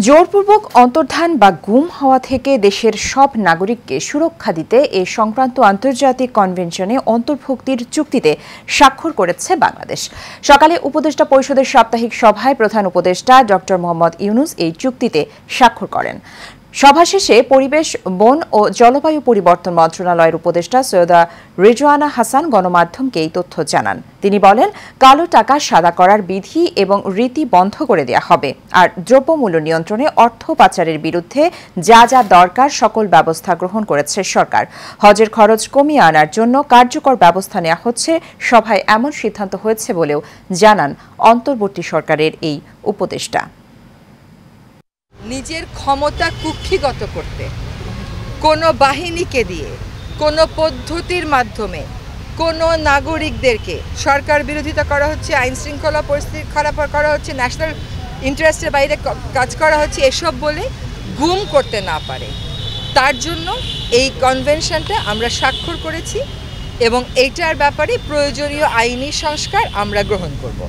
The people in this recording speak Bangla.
জোরপূর্বক অন্তর্ধান বা গুম হওয়া থেকে দেশের সব নাগরিককে সুরক্ষা দিতে এ সংক্রান্ত আন্তর্জাতিক কনভেনশনে অন্তর্ভুক্তির চুক্তিতে স্বাক্ষর করেছে বাংলাদেশ। সকালে উপদেষ্টা পরিষদের সাপ্তাহিক সভায় প্রধান উপদেষ্টা ডক্টর মোহাম্মদ ইউনূস এই চুক্তিতে স্বাক্ষর করেন। সভা শেষে পরিবেশ, বন ও জলবায়ু পরিবর্তন মন্ত্রণালয়ের উপদেষ্টা সৈয়দা রিজওয়ানা হাসান গণমাধ্যমকে এই তথ্য জানান। তিনি বলেন, কালো টাকা সাদা করার বিধি এবং রীতি বন্ধ করে দেওয়া হবে, আর দ্রব্যমূল্য নিয়ন্ত্রণে অর্থ পাচারের বিরুদ্ধে যা যা দরকার সকল ব্যবস্থা গ্রহণ করেছে সরকার। হজের খরচ কমিয়ে আনার জন্য কার্যকর ব্যবস্থা নেওয়া হচ্ছে। সভায় এমন সিদ্ধান্ত হয়েছে বলেও জানান অন্তর্বর্তী সরকারের এই উপদেষ্টা। নিজের ক্ষমতা কুক্ষিগত করতে কোনো বাহিনীকে দিয়ে, কোনো পদ্ধতির মাধ্যমে কোনো নাগরিকদেরকে সরকার বিরোধিতা করা হচ্ছে, আইন শৃঙ্খলা পরিস্থিতি খারাপ করা হচ্ছে, ন্যাশনাল ইন্টারেস্টের বাইরে কাজ করা হচ্ছে, এসব বলে গুম করতে না পারে, তার জন্য এই কনভেনশনটা আমরা স্বাক্ষর করেছি এবং এইটার ব্যাপারে প্রয়োজনীয় আইনি সংস্কার আমরা গ্রহণ করব।